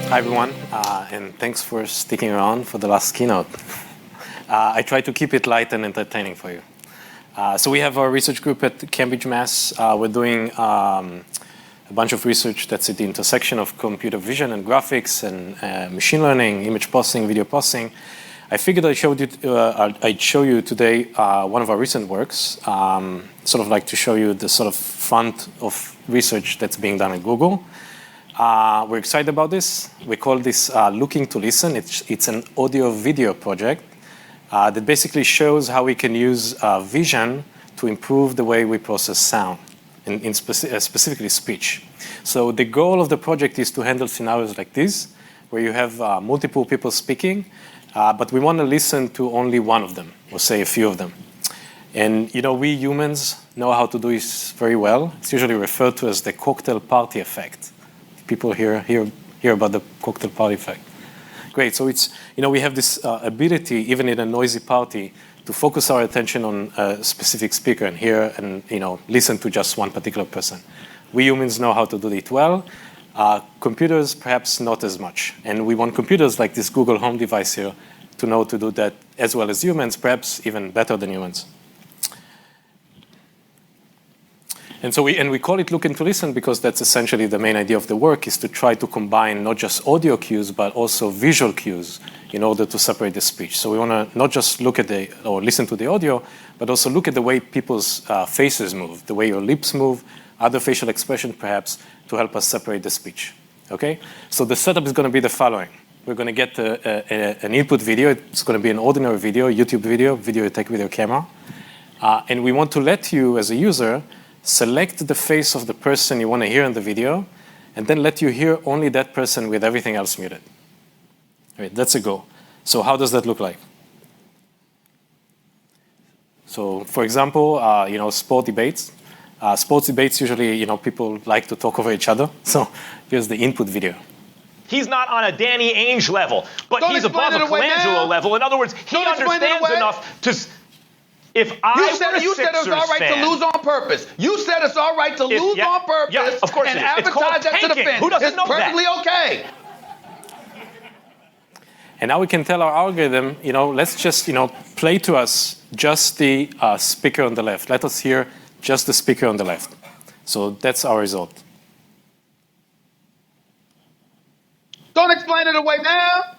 Hi, everyone, and thanks for sticking around for the last keynote. I try to keep it light and entertaining for you. So we have our research group at Cambridge, Mass. We're doing a bunch of research that's at the intersection of computer vision and graphics and machine learning, image processing, video processing. I figured I'd show you today one of our recent works, sort of like to show you the sort of front of research that's being done at Google. We're excited about this. We call this Looking to Listen. It's an audio-video project that basically shows how we can use vision to improve the way we process sound, specifically speech. So the goal of the project is to handle scenarios like this, where you have multiple people speaking, but we want to listen to only one of them, or say a few of them. And we humans know how to do this very well. It's usually referred to as the cocktail party effect. People hear about the cocktail party effect. Great. So it's we have this ability, even in a noisy party, to focus our attention on a specific speaker and hear and listen to just one particular person. We humans know how to do it well. Computers, perhaps not as much. And we want computers like this Google Home device here to know to do that as well as humans, perhaps even better than humans. And so we call it Looking to Listen because that's essentially the main idea of the work, is to try to combine not just audio cues, but also visual cues in order to separate the speech. So we want to not just look at or listen to the audio, but also look at the way people's faces move, the way your lips move, other facial expressions perhaps, to help us separate the speech. Okay? So the setup is going to be the following. We're going to get an input video. It's going to be an ordinary video, YouTube video you take with your camera. And we want to let you, as a user, select the face of the person you want to hear in the video, and then let you hear only that person with everything else muted. Right, that's a goal. So how does that look like? So for example, sport debates. Sports debates, usually, people like to talk over each other. So here's the input video. He's not on a Danny Ainge level, but he's above a Colangelo level. In other words, he understands enough to... If I were a you said it's all right fan, to lose on purpose. You said it's all right to lose on purpose. Yeah, of course and it is. advertise that to the fans. Who doesn't it's know perfectly that? okay. And now we can tell our algorithm, let's just, play to us just the speaker on the left. Let us hear just the speaker on the left. So that's our result. Don't explain it away now.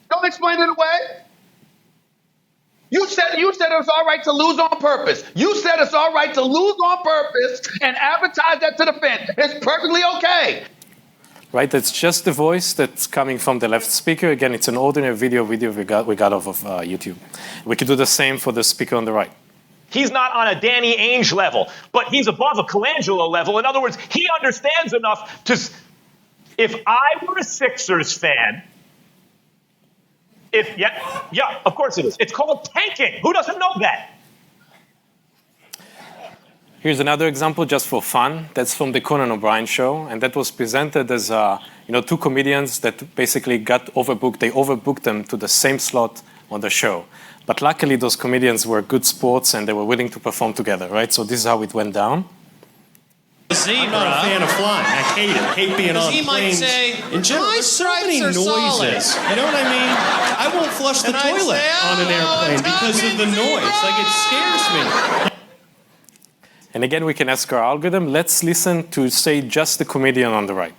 Don't explain it away. You said it was all right to lose on purpose. You said it's all right to lose on purpose and advertise that to the fans. It's perfectly okay. Right, that's just the voice that's coming from the left speaker. Again, it's an ordinary video we got off of YouTube. We could do the same for the speaker on the right. He's not on a Danny Ainge level, but he's above a Colangelo level. In other words, he understands enough to... If I were a Sixers fan... Yeah, of course it is. It's called tanking. Who doesn't know that? Here's another example just for fun. That's from the Conan O'Brien show. And that was presented as, two comedians that basically got overbooked. They overbooked them to the same slot on the show. But luckily, those comedians were good sports and they were willing to perform together, right? So this is how it went down. I'm not a fan of flying. I hate it. I hate being on planes. Might say, in general, there's so many noises. Solid. You know what I mean? I won't flush the toilet on an airplane because of the noise. Like, it scares me. And again, we can ask our algorithm, let's listen to, say, just the comedian on the right.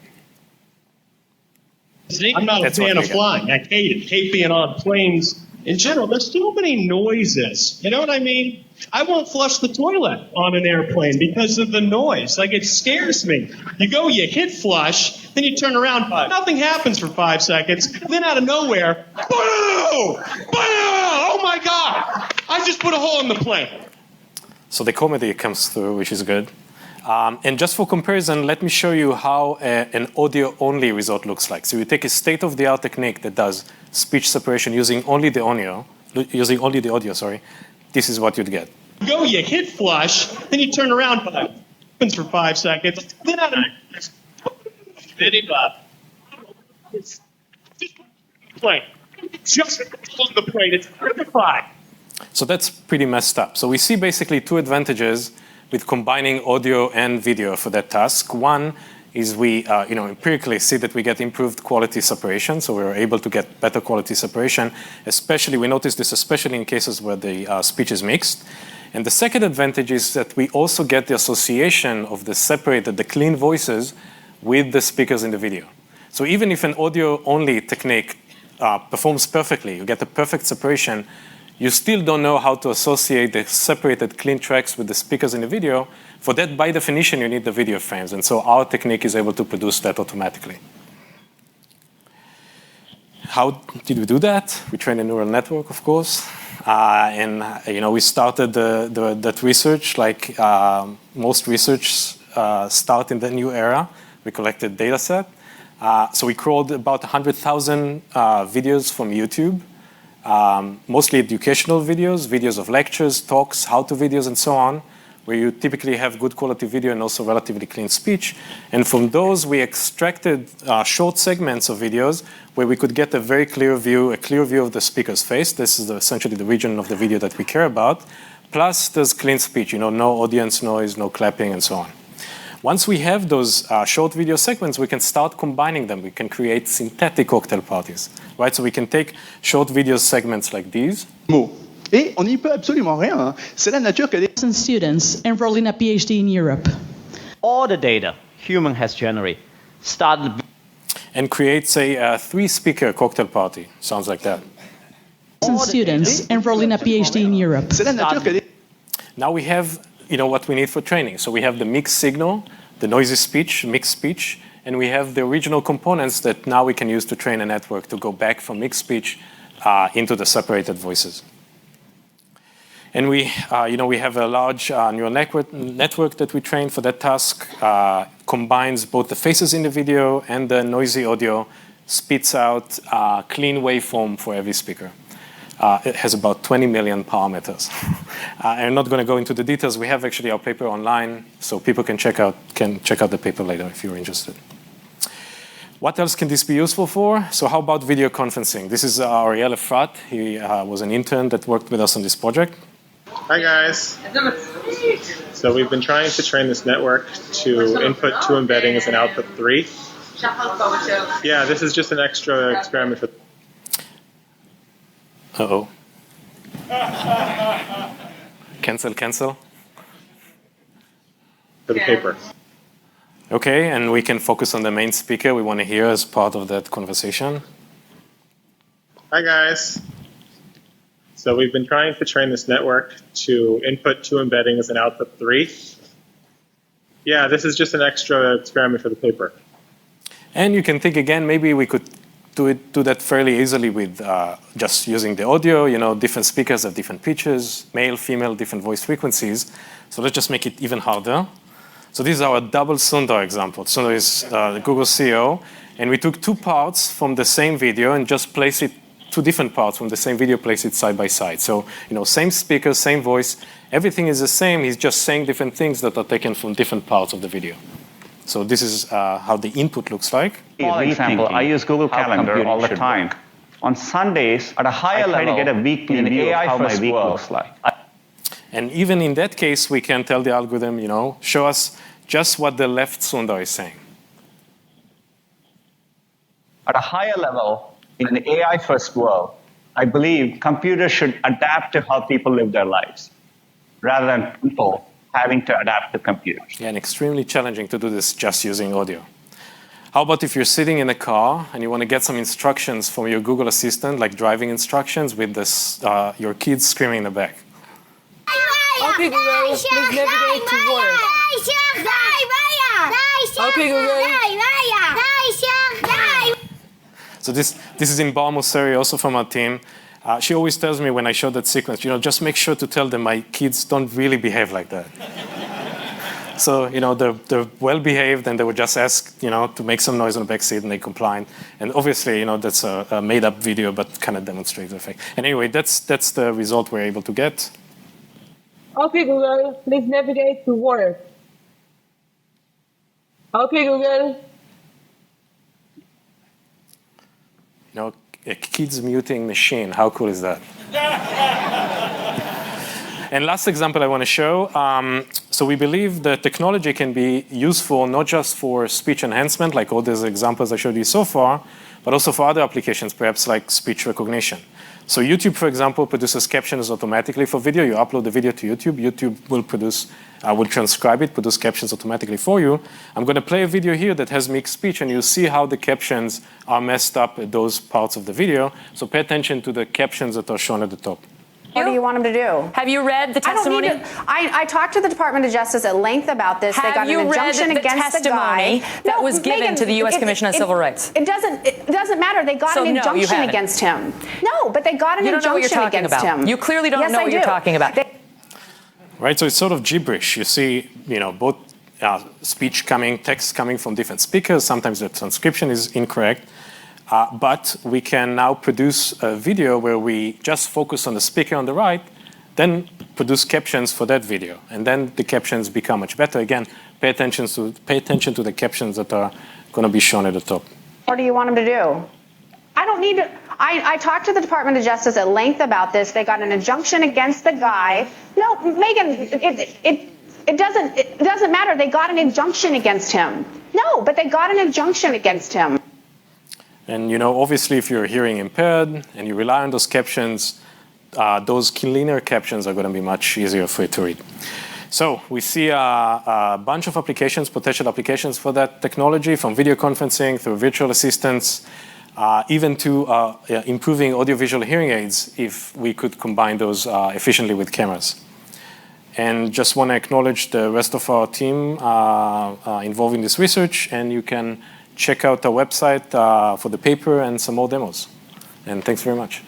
I'm not a fan of flying. I hate it. I hate being on planes. In general, there's so many noises. You know what I mean? I won't flush the toilet on an airplane because of the noise. Like, it scares me. You hit flush, then you turn around, nothing happens for 5 seconds. Then out of nowhere, boom! Boom! Oh my God! I just put a hole in the plane. So the comedy comes through, which is good. And just for comparison, let me show you how an audio-only result looks like. So you take a state-of-the-art technique that does speech separation using only the audio. This is what you'd get. You hit flush, then you turn around, happens for 5 seconds. Then out of plane, just on the plane. It's terrifying. So that's pretty messed up. So we see basically two advantages with combining audio and video for that task. One, is we empirically see that we get improved quality separation, so we're able to get better quality separation. Especially, we notice this especially in cases where the speech is mixed. And the second advantage is that we also get the association of the clean voices with the speakers in the video. So even if an audio-only technique performs perfectly, you get a perfect separation, you still don't know how to associate the separated clean tracks with the speakers in the video. For that, by definition, you need the video frames. And so our technique is able to produce that automatically. How did we do that? We trained a neural network, of course. We started that research like most research start in the new era. We collected data set. So we crawled about 100,000 videos from YouTube, mostly educational videos, videos of lectures, talks, how-to videos, and so on, where you typically have good quality video and also relatively clean speech. And from those, we extracted short segments of videos where we could get a very clear view of the speaker's face. This is essentially the region of the video that we care about. Plus, there's clean speech, no audience noise, no clapping, and so on. Once we have those short video segments, we can start combining them. We can create synthetic cocktail parties, right? So we can take short video segments like these. Et on n'y peut absolument rien. C'est la nature que des students enrolled in a Ph.D. in Europe. All the data human has generated started and create, say, a 3-speaker cocktail party. Sounds like that. Students enrolled in a Ph.D. in Europe. C'est la nature que des Now we have what we need for training. So we have the mixed signal, the noisy speech, mixed speech, and we have the original components that now we can use to train a network to go back from mixed speech into the separated voices. And we have a large neural network that we train for that task, combines both the faces in the video and the noisy audio, spits out a clean waveform for every speaker. It has about 20 million parameters. I'm not going to go into the details. We have actually our paper online, so people can check out the paper later if you're interested. What else can this be useful for? So how about video conferencing? This is Ariel Efrat. He was an intern that worked with us on this project. Hi guys. So we've been trying to train this network to input 2 embeddings and output 3. Yeah, this is just an extra experiment for. Uh-oh. Cancel. For the paper. Okay, and we can focus on the main speaker we want to hear as part of that conversation. Hi guys. So we've been trying to train this network to input 2 embeddings and output 3. Yeah, this is just an extra experiment for the paper. And you can think again, maybe we could do that fairly easily with just using the audio. Different speakers have different pitches, male, female, different voice frequencies. So let's just make it even harder. So this is our double Sundar example. Sundar is the Google CEO. And we took 2 parts from the same video and just placed it 2 different parts from the same video, place it side by side. So, same speaker, same voice, everything is the same. He's just saying different things that are taken from different parts of the video. So this is how the input looks like. For example, I use Google Calendar all the time. On Sundays, at a higher level, to get a weekly view of how my week looks like. And even in that case, we can tell the algorithm, show us just what the left Sundar is saying. At a higher level, in an AI-first world, I believe computers should adapt to how people live their lives, rather than people having to adapt to computers. Yeah, and extremely challenging to do this just using audio. How about if you're sitting in a car and you want to get some instructions from your Google Assistant, like driving instructions with your kids screaming in the back? Okay, Google, please navigate to work. Okay, Google. So this is in Bar Mosseri, also from our team. She always tells me when I show that sequence, just make sure to tell them my kids don't really behave like that. So, they're well behaved and they would just ask, to make some noise on the back seat and they complied. And obviously, that's a made up video, but kind of demonstrates the effect. And anyway, that's the result we're able to get. Okay, Google, please navigate to work. Okay, Google. A kids muting machine, how cool is that? And last example I want to show. So we believe that technology can be useful not just for speech enhancement, like all these examples I showed you so far, but also for other applications, perhaps like speech recognition. So YouTube, for example, produces captions automatically for video. You upload the video to YouTube. YouTube will transcribe it, produce captions automatically for you. I'm going to play a video here that has mixed speech, and you'll see how the captions are messed up at those parts of the video. So pay attention to the captions that are shown at the top. What do you want them to do? Have you read the testimony? I talked to the Department of Justice at length about this. They got an injunction against the guy. That was given to the U.S. Commission on Civil Rights. It doesn't matter. They got an injunction against him. No, but they got an injunction against him. You clearly don't know what you're talking about. Right, so it's sort of gibberish. You see, both speech coming, text coming from different speakers. Sometimes the transcription is incorrect. But we can now produce a video where we just focus on the speaker on the right, then produce captions for that video. And then the captions become much better. Again, pay attention to the captions that are going to be shown at the top. What do you want them to do? I don't need to. I talked to the Department of Justice at length about this. They got an injunction against the guy. No, Megan, it doesn't matter. They got an injunction against him. No, but they got an injunction against him. And obviously, if you're hearing impaired and you rely on those captions, those linear captions are going to be much easier for you to read. So we see a bunch of applications, potential applications for that technology, from video conferencing through virtual assistants, even to improving audiovisual hearing aids if we could combine those efficiently with cameras. And just want to acknowledge the rest of our team involved in this research, and you can check out our website for the paper and some more demos. And thanks very much.